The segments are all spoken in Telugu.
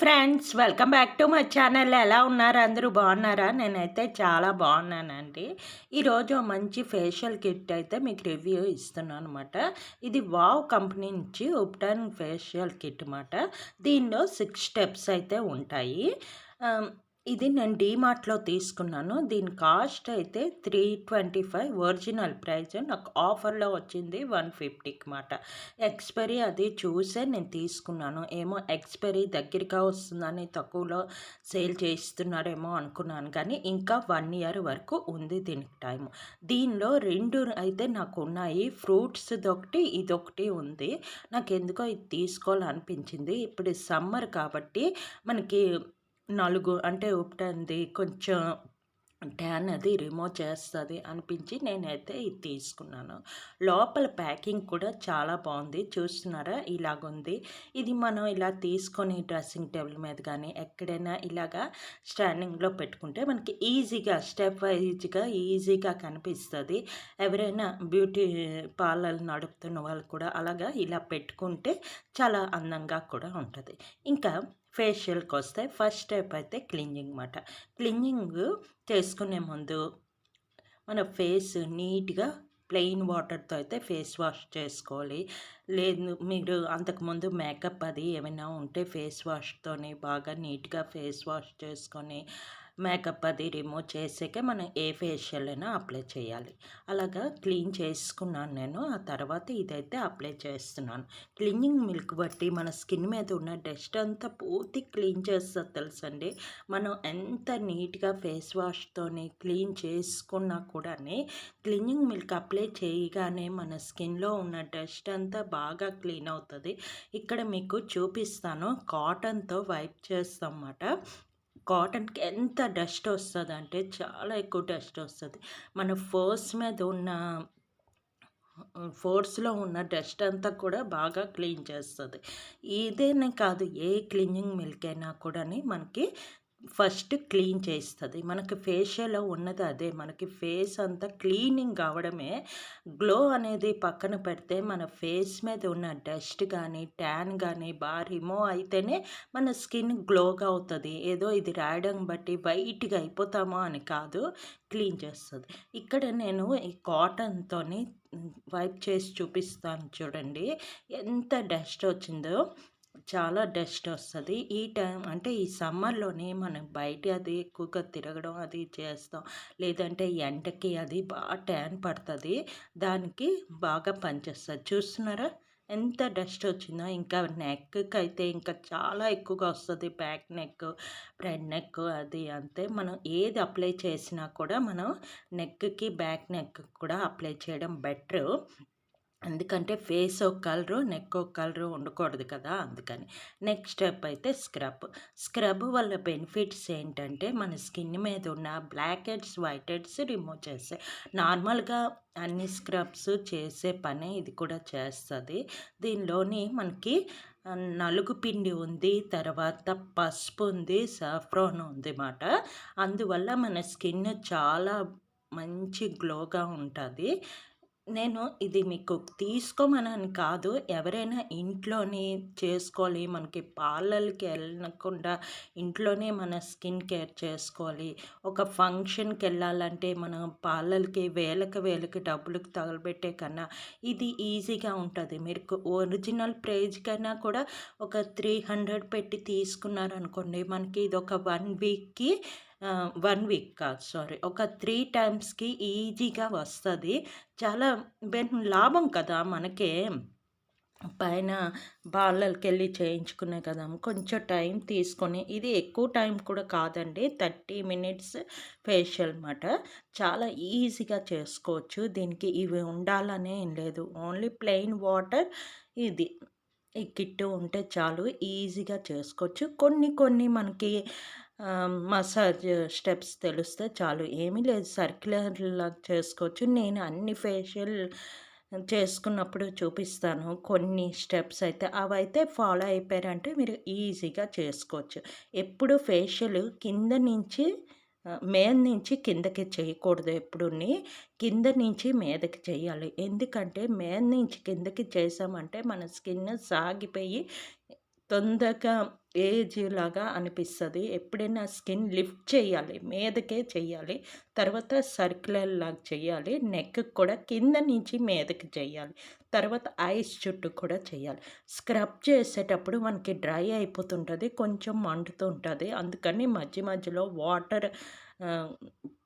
Friends welcome back to my channel. ఎలా ఉన్నారు? అందరూ బాగున్నారా? నేనైతే చాలా బాగున్నానండి. ఈరోజు మంచి ఫేషియల్ కిట్ అయితే మీకు రివ్యూ ఇస్తున్నాను అనమాట. ఇది వావ్ కంపెనీ నుంచి ఉప్టన్ ఫేషియల్ కిట్ అనమాట. దీనిలో 6 స్టెప్స్ అయితే ఉంటాయి. ఇది నేను డీమార్ట్లో తీసుకున్నాను. దీని కాస్ట్ అయితే 325. ఒరిజినల్ ప్రైస్ నాకు ఆఫర్లో వచ్చింది 150కి మాట. ఎక్స్పైరీ అది చూసే నేను తీసుకున్నాను. ఏమో ఎక్స్పైరీ దగ్గరగా వస్తుందని తక్కువలో సేల్ చేస్తున్నారేమో అనుకున్నాను, కానీ ఇంకా 1 ఇయర్ వరకు ఉంది దీనికి టైం. దీనిలో 2 అయితే నాకు ఉన్నాయి. ఫ్రూట్స్‌దొకటి, ఇదొకటి ఉంది. నాకెందుకో ఇది తీసుకోవాలనిపించింది. ఇప్పుడు సమ్మర్ కాబట్టి మనకి నలుగు అంటే ఉప్టంది కొంచెం ట్యాన్ అది రిమూవ్ చేస్తుంది అనిపించి నేనైతే ఇది తీసుకున్నాను. లోపల ప్యాకింగ్ కూడా చాలా బాగుంది. చూస్తున్నారా, ఇలాగుంది. ఇది మనం ఇలా తీసుకొని డ్రెస్సింగ్ టేబుల్ మీద కానీ ఎక్కడైనా ఇలాగా స్టాండింగ్లో పెట్టుకుంటే మనకి ఈజీగా స్టెప్ వైజ్గా ఈజీగా కనిపిస్తుంది. ఎవరైనా బ్యూటీ పార్లర్ నడుపుతున్న వాళ్ళు కూడా అలాగా ఇలా పెట్టుకుంటే చాలా అందంగా కూడా ఉంటుంది. ఇంకా ఫేషియల్కి వస్తే ఫస్ట్ స్టెప్ అయితే క్లీనింగ్ మాట. క్లీనింగ్ చేసుకునే ముందు మన ఫేస్ నీట్గా ప్లెయిన్ వాటర్తో అయితే ఫేస్ వాష్ చేసుకోవాలి. లేదు మీరు అంతకుముందు మేకప్ అది ఏమైనా ఉంటే ఫేస్ వాష్తోని బాగా నీట్గా ఫేస్ వాష్ చేసుకొని మేకప్ అది రిమూవ్ చేసాకే మనం ఏ ఫేషియల్ అయినా అప్లై చేయాలి. అలాగా క్లీన్ చేసుకున్నాను నేను. ఆ తర్వాత ఇదైతే అప్లై చేస్తున్నాను. క్లీనింగ్ మిల్క్ బట్టి మన స్కిన్ మీద ఉన్న డస్ట్ అంతా పూర్తి క్లీన్ చేస్తుంది తెలుసండి. మనం ఎంత నీట్గా ఫేస్ వాష్తోని క్లీన్ చేసుకున్నా కూడా క్లీనింగ్ మిల్క్ అప్లై చేయగానే మన స్కిన్లో ఉన్న డస్ట్ అంతా బాగా క్లీన్ అవుతుంది. ఇక్కడ మీకు చూపిస్తాను. కాటన్తో వైప్ చేస్తాం అన్నమాట. కాటన్కి ఎంత డస్ట్ వస్తుందంటే చాలా ఎక్కువ డస్ట్ వస్తుంది. మన ఫోర్స్లో ఉన్న డస్ట్ అంతా కూడా బాగా క్లీన్ చేస్తుంది. ఇదేనే కాదు, ఏ క్లీనింగ్ మిల్క్ అయినా కూడా మనకి ఫస్ట్ క్లీన్ చేస్తుంది. మనకి ఫేషియల్లో ఉన్నది అదే. మనకి ఫేస్ అంతా క్లీనింగ్ కావడమే. గ్లో అనేది పక్కన పెడితే మన ఫేస్ మీద ఉన్న డస్ట్ కానీ ట్యాన్ కానీ బాగా రిమూవ్ అయితేనే మన స్కిన్ గ్లోగా అవుతుంది. ఏదో ఇది రాయడం బట్టి వైట్గా అయిపోతామో అని కాదు, క్లీన్ చేస్తుంది. ఇక్కడ నేను ఈ కాటన్తో వైప్ చేసి చూపిస్తాను చూడండి. ఎంత డస్ట్ వచ్చిందో. చాలా డస్ట్ వస్తుంది. ఈ టైం అంటే ఈ సమ్మర్లోనే మనం బయట అది ఎక్కువగా తిరగడం అది చేస్తాం. లేదంటే ఎండకి అది బాగా ట్యాన్ పడుతుంది. దానికి బాగా పనిచేస్తుంది. చూస్తున్నారా ఎంత డస్ట్ వచ్చిందో. ఇంకా నెక్కి అయితే ఇంకా చాలా ఎక్కువగా వస్తుంది. బ్యాక్ నెక్, ఫ్రంట్ నెక్ అది అంతే. మనం ఏది అప్లై చేసినా కూడా మనం నెక్కి బ్యాక్ నెక్ కూడా అప్లై చేయడం బెటరు. ఎందుకంటే ఫేస్ ఒక కలరు, నెక్ ఒక కలరు ఉండకూడదు కదా, అందుకని. నెక్స్ట్ స్టెప్ అయితే స్క్రబ్. స్క్రబ్ వల్ల బెనిఫిట్స్ ఏంటంటే మన స్కిన్ మీద ఉన్న black heads, white heads remove చేస్తాయి. నార్మల్గా అన్ని స్క్రబ్స్ చేసే పనే ఇది కూడా చేస్తుంది. దీనిలోని మనకి నలుగు పిండి ఉంది, తర్వాత పసుపు ఉంది, సాఫ్రాన్ ఉంది మాట. అందువల్ల మన స్కిన్ చాలా మంచి గ్లోగా ఉంటుంది. నేను ఇది మీకు తీసుకోమనని కాదు, ఎవరైనా ఇంట్లోని చేసుకోవాలి. మనకి పార్లర్‌కి వెళ్ళకుండా ఇంట్లోనే మన స్కిన్ కేర్ చేసుకోవాలి. ఒక ఫంక్షన్‌కి వెళ్ళాలంటే మనం పార్లర్‌కి వేలకు డబ్బులకు తగలబెట్టే కన్నా ఇది ఈజీగా ఉంటుంది. మీరు ఒరిజినల్ ప్రైస్ కన్నా కూడా ఒక 300 పెట్టి తీసుకున్నారనుకోండి, మనకి ఇది ఒక 1 వీక్‌కి 1 వీక్ కాదు సారీ, ఒక 3 టైమ్స్‌కి ఈజీగా వస్తుంది. చాలా లాభం కదా మనకే. పైన పార్లర్‌కెళ్ళి చేయించుకునే కదా, కొంచెం టైం తీసుకొని. ఇది ఎక్కువ టైం కూడా కాదండి, 30 మినిట్స్ ఫేషియల్ మాట. చాలా ఈజీగా చేసుకోవచ్చు. దీనికి ఇవి ఉండాలనే ఏం లేదు. ఓన్లీ ప్లెయిన్ వాటర్, ఇది ఈ కిట్ ఉంటే చాలు, ఈజీగా చేసుకోవచ్చు. కొన్ని కొన్ని మనకి మసాజ్ స్టెప్స్ తెలిస్తే చాలు. ఏమీ లేదు, సర్క్యులర్‌లా చేసుకోవచ్చు. నేను అన్ని ఫేషియల్ చేసుకున్నప్పుడు చూపిస్తాను కొన్ని స్టెప్స్ అయితే. అవైతే ఫాలో అయిపోయారంటే మీరు ఈజీగా చేసుకోవచ్చు. ఎప్పుడు ఫేషియల్ కింద నుంచి మీద నుంచి కిందకి చేయకూడదు ఎప్పుడుని. కింద నుంచి మీదకి చేయాలి. ఎందుకంటే మీద నుంచి కిందకి చేసామంటే మన స్కిన్ సాగిపోయి తొందరగా ఏజ్‌లాగా అనిపిస్తది. ఎప్పుడైనా స్కిన్ లిఫ్ట్ చేయాలి. మీదకే చెయ్యాలి. తర్వాత సర్క్యులర్‌లాగా చెయ్యాలి. నెక్‌కి కూడా కింద నుంచి మీదకి చెయ్యాలి. తర్వాత ఐస్ చుట్టూ కూడా చెయ్యాలి. స్క్రబ్ చేసేటప్పుడు మనకి డ్రై అయిపోతుంటది. కొంచెం మండుతూ ఉంటది. అందుకని మధ్య మధ్యలో వాటర్ ఆహ్,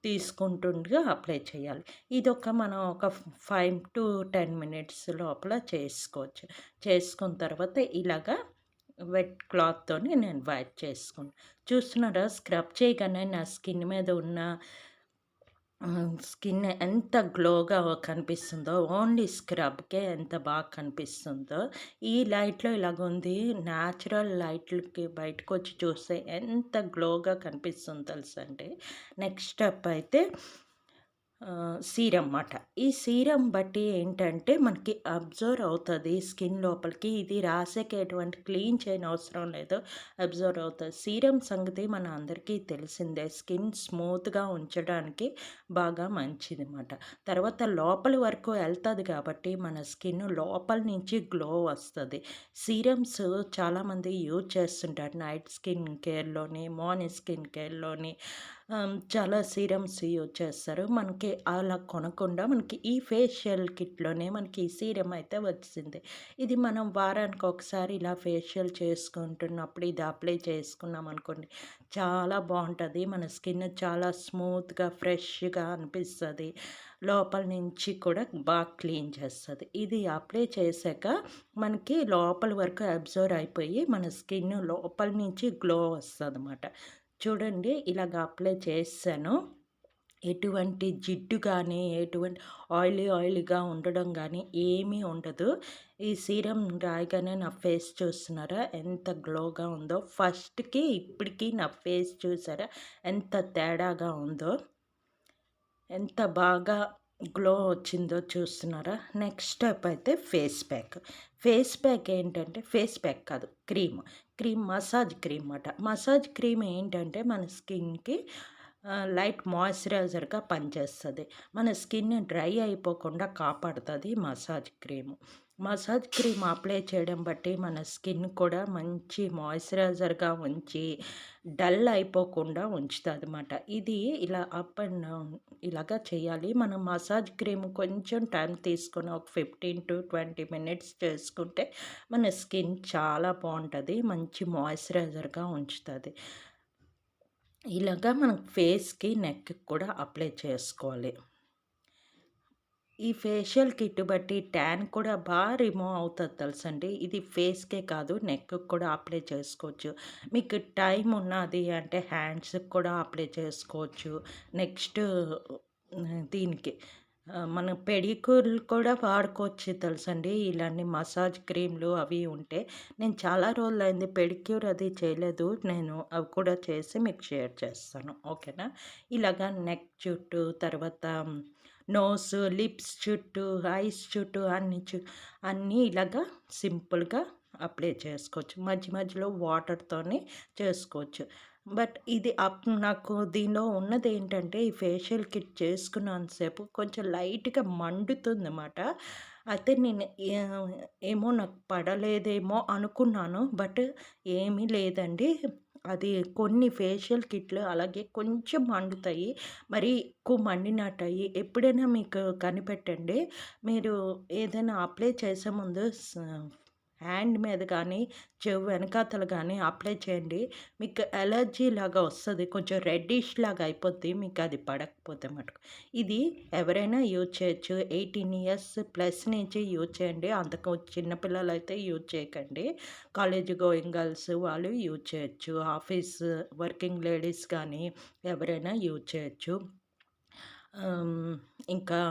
తీసుకుంటుండగా అప్లై చేయాలి. ఇదొక మనం ఒక 5-10 మినిట్స్ లోపల చేసుకోవచ్చు. చేసుకున్న తర్వాత ఇలాగా వెట్ క్లాత్‌తోని నేను వైప్ చేసుకున్నా. చూస్తున్నారా స్క్రబ్ చేయగానే నా స్కిన్ మీద ఉన్న స్కిన్ ఎంత గ్లోగా కనిపిస్తుందో, ఓన్లీ స్క్రబ్‌కే ఎంత బాగా కనిపిస్తుందో, ఈ లైట్‌లో ఇలాగుంది. న్యాచురల్ లైట్‌లకి బయటకొచ్చి చూస్తే ఎంత గ్లోగా కనిపిస్తుందో తెలుసండి. నెక్స్ట్ స్టెప్ అయితే సీరమ్ మాట. ఈ సీరమ్ బట్టి ఏంటంటే మనకి అబ్జర్వ్ అవుతది స్కిన్ లోపలికి. ఇది రాసాక ఎటువంటి క్లీన్ చేయనవసరం లేదు. అబ్జర్వ్ అవుతది. సీరమ్ సంగతి మన అందరికీ తెలిసిందే. స్కిన్ స్మూత్‌గా ఉంచడానికి బాగా మంచిది మాట. తర్వాత లోపలి వరకు ఎళ్తది కాబట్టి మన స్కిన్ లోపల నుంచి గ్లో వస్తది. సీరమ్స్ చాలామంది యూజ్ చేస్తుంటారు. నైట్ స్కిన్ కేర్‌లోని, మార్నింగ్ స్కిన్ కేర్‌లోని చాలా సీరమ్స్ యూజ్ చేస్తారు. మనకి అలా కొనకుండా మనకి ఈ ఫేషియల్ కిట్‌లోనే మనకి ఈ సీరమ్ అయితే వచ్చింది. ఇది మనం వారానికి ఒకసారి ఇలా ఫేషియల్ చేసుకుంటున్నప్పుడు ఇది అప్లై చేసుకున్నామనుకోండి, చాలా బావుంటది. మన స్కిన్ చాలా స్మూత్‌గా, ఫ్రెష్‌గా అనిపిస్తది. లోపల నుంచి కూడా బాగా క్లీన్ చేస్తది. ఇది అప్లై చేశాక మనకి లోపల వరకు అబ్జర్వ్ అయిపోయి మన స్కిన్ లోపల నుంచి గ్లో వస్తదనమాట. చూడండి ఇలాగ అప్లై చేసేసాను. ఎటువంటి జిడ్డు గానీ, ఎటువంటి ఆయిలీగా ఉండడం గానీ ఏమీ ఉండదు. ఈ సీరమ్ రాయగానే నా ఫేస్ చూస్తున్నారా ఎంత గ్లోగా ఉందో. ఫస్ట్‌కి ఇప్పటికి నా ఫేస్ చూసారా ఎంత తేడాగా ఉందో. ఎంత బాగా గ్లో వచ్చిందో చూస్తున్నారా? నెక్స్ట్ స్టెప్ అయితే ఫేస్ ప్యాక్. ఫేస్ ప్యాక్ ఏంటంటే ఫేస్ ప్యాక్ కాదు మసాజ్ క్రీమ్ మాట. మసాజ్ క్రీమ్ ఏంటంటే మన స్కిన్‌కి లైట్ మాయిశ్చరైజర్‌గా పనిచేస్తది. మన స్కిన్ డ్రై అయిపోకుండా కాపాడుతది massage cream. Massage cream apply చేయడం బట్టి మన స్కిన్ కూడా మంచి మాయిశ్చరైజర్‌గా ఉంచి, డల్ అయిపోకుండా ఉంచుతదనమాట. ఇది ఇలా అప్ అండ్ డౌన్ ఇలాగా చేయాలి. మనం మసాజ్ క్రీమ్ కొంచెం టైం తీసుకొని ఒక 15-20 మినిట్స్ చేసుకుంటే మన స్కిన్ చాలా బావుంటది. మంచి మాయిశ్చరైజర్‌గా ఉంచుతది. ఇలాగా మనం ఫేస్‌కి, నెక్‌కి కూడా అప్లై చేసుకోవాలి. ఈ ఫేషియల్ కిట్ బట్టి ట్యాన్ కూడా రిమూవ్ అవుతది తెలుసండి. ఇది ఫేస్‌కే కాదు నెక్‌కి కూడా అప్లై చేసుకోవచ్చు. మీకు టైం ఉన్నది అంటే హ్యాండ్స్‌కి కూడా అప్లై చేసుకోవచ్చు. నెక్స్ట్ దీనికి మనం పెడిక్యూర్‌లు కూడా వాడుకోవచ్చు తెలుసండి. ఇలాంటి మసాజ్ క్రీమ్‌లు అవి ఉంటే. నేను చాలా రోజులైంది పెడిక్యూర్ అది చేయలేదు. నేను అవి కూడా చేసి మీకు షేర్ చేస్తాను. ఓకేనా? ఇలాగా నెక్ చుట్టూ తర్వాత నోస్, లిప్స్ చుట్టూ, ఐస్ చుట్టూ అన్నీ ఇలాగా సింపుల్‌గా అప్లై చేసుకోవచ్చు. మధ్య మధ్యలో వాటర్‌తోని చేసుకోవచ్చు. బట్ ఇది నాకు దీనిలో ఉన్నదేంటంటే, ఈ ఫేషియల్ కిట్ చేసుకున్నంత సేపు కొంచెం లైట్‌గా మండుతుందన్నమాట. అయితే నేను ఏమో నాకు పడలేదేమో అనుకున్నాను. బట్ ఏమీ లేదండి. అది కొన్ని ఫేషియల్ కిట్‌లు అలాగే కొంచెం మండుతాయి. మరీ ఎక్కువ మండినట్టయి ఎప్పుడైనా మీకు కనిపెట్టండి. మీరు ఏదైనా అప్లై చేసే ముందు హ్యాండ్ మీద కానీ, చెవు వెనకాతల గానీ అప్లై చేయండి. మీకు అలర్జీ లాగా వస్తది. కొంచెం రెడ్డిష్ లాగా అయిపోద్ది మీకది పడకపోతే మటుకు. ఇది ఎవరైనా యూజ్ చేయొచ్చు. 18 ఇయర్స్ ప్లస్ నుంచి యూజ్ చేయండి. అంతకు చిన్న పిల్లలైతే యూజ్ చేయకండి. కాలేజ్ గోయింగ్ గర్ల్స్ వాళ్ళు యూజ్ చేయొచ్చు. ఆఫీస్ వర్కింగ్ లేడీస్ కానీ ఎవరైనా యూజ్ చేయొచ్చు. ఇంకా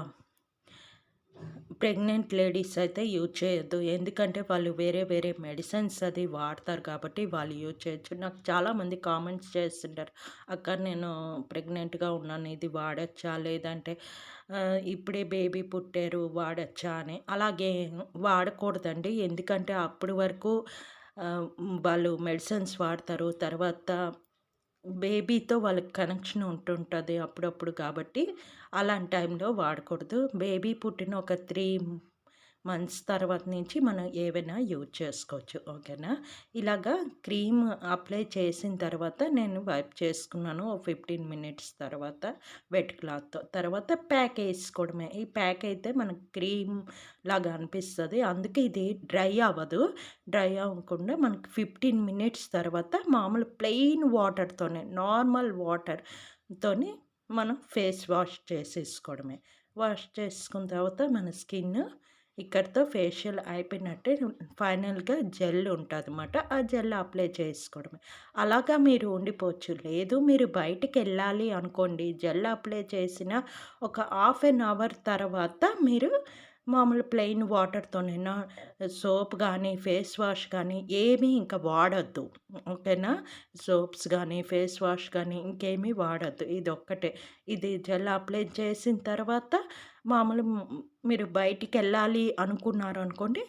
ప్రెగ్నెంట్ లేడీస్ అయితే యూజ్ చేయొద్దు. ఎందుకంటే వాళ్ళు వేరే వేరే మెడిసిన్స్ అది వాడతారు కాబట్టి వాళ్ళు యూజ్ చేయొచ్చు. నాకు చాలామంది కామెంట్స్ చేస్తుంటారు. అక్క నేను ప్రెగ్నెంట్‌గా ఉన్నాను ఇది వాడొచ్చా? లేదంటే ఇప్పుడే బేబీ పుట్టారు వాడొచ్చా అని. అలాగే వాడకూడదండి. ఎందుకంటే అప్పటి వరకు వాళ్ళు మెడిసిన్స్ వాడతారు. తర్వాత బేబీతో వాళ్ళకి కనెక్షన్ ఉంటుంటది అప్పుడప్పుడు కాబట్టి, అలాంటి టైంలో వాడకూడదు. బేబీ పుట్టిన ఒక 3 మంత్స్ తర్వాత నుంచి మనం ఏవైనా యూజ్ చేసుకోవచ్చు. ఓకేనా? ఇలాగా క్రీమ్ అప్లై చేసిన తర్వాత నేను వైప్ చేసుకున్నాను. ఓ 15 మినిట్స్ తర్వాత వెట్ క్లాత్‌తో. తర్వాత ప్యాక్ ఏసుకోవడమే. ఈ ప్యాక్ అయితే మనకు క్రీమ్ లాగా అనిపిస్తది. అందుకే ఇది డ్రై అవ్వదు. డ్రై అవ్వకుండా మనకి 15 మినిట్స్ తర్వాత మామూలు ప్లెయిన్ వాటర్‌తోనే, నార్మల్ వాటర్‌తోని మనం ఫేస్ వాష్ చేసేసుకోవడమే. వాష్ చేసుకున్న తర్వాత మన స్కిన్ ఇక్కడితో ఫేషియల్ అయిపోయినట్టే. ఫైనల్‌గా జెల్ ఉంటదనమాట. ఆ జెల్ అప్లై చేసుకోవడమే. అలాగా మీరు ఉండిపోవచ్చు. లేదు మీరు బయటికెళ్ళాలి అనుకోండి, జెల్ అప్లై చేసిన ఒక హాఫ్ ఎన్ అవర్ తర్వాత మీరు మామూలు ప్లెయిన్ వాటర్‌తోనైనా సోప్ గానీ, ఫేస్ వాష్ కానీ ఏమీ ఇంక వాడొద్దు. ఓకేనా? సోప్స్ గానీ, ఫేస్ వాష్ గానీ ఇంకేమీ వాడొద్దు. ఇదొక్కటే. ఇది జెల్ అప్లై చేసిన తర్వాత మామూలు మీరు బయటికెళ్ళాలి అనుకున్నారనుకోండి,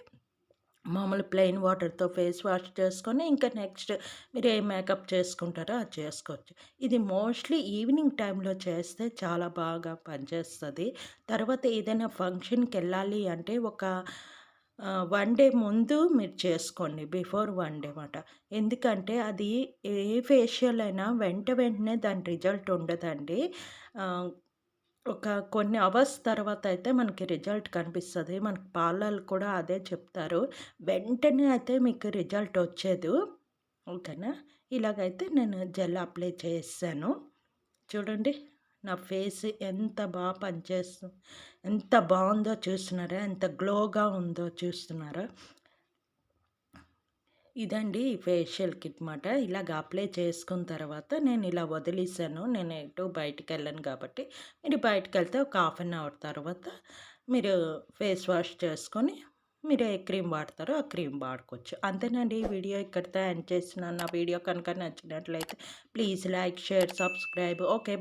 మామూలు ప్లెయిన్ వాటర్‌తో ఫేస్ వాష్ చేసుకొని, ఇంకా నెక్స్ట్ మీరు ఏ మేకప్ చేసుకుంటారో అది చేసుకోవచ్చు. ఇది మోస్ట్‌లీ ఈవినింగ్ టైంలో చేస్తే చాలా బాగా పనిచేస్తది. తర్వాత ఏదైనా ఫంక్షన్‌కెళ్ళాలి అంటే ఒక 1 డే ముందు మీరు చేసుకోండి. బిఫోర్ 1 డే మాట. ఎందుకంటే అది ఏ ఫేషియల్ అయినా వెంటనే దాని రిజల్ట్ ఉండదండి. ఆహ్, ఒక కొన్ని అవర్స్ తర్వాత అయితే మనకి రిజల్ట్ కనిపిస్తది. మనకి పార్లర్‌లు కూడా అదే చెప్తారు. వెంటనే అయితే మీకు రిజల్ట్ వచ్చేదు. ఓకేనా? ఇలాగైతే నేను జెల్ అప్లై చేసేసాను. చూడండి నా ఫేస్ ఎంత పనిచేస్తు ఎంత బావుందో చూస్తున్నారా? ఎంత గ్లోగా ఉందో చూస్తున్నారా? ఇదండి ఈ ఫేషియల్ కిట్ మాట. ఇలాగ అప్లై చేసుకున్న తర్వాత నేను ఇలా వదిలేసాను. నేను ఎటు బయటికెళ్ళను కాబట్టి. మీరు బయటికెళ్తే ఒక హాఫ్ అన్ అవర్ తర్వాత మీరు ఫేస్ వాష్ చేసుకొని మీరు ఏ క్రీమ్ వాడతారో ఆ క్రీమ్ వాడుకోవచ్చు. అంతేనండి. ఈ వీడియో ఇక్కడితో ఎండ్ చేస్తున్నాను. నా వీడియో కనుక నచ్చినట్లయితే please like, share, subscribe. Okay.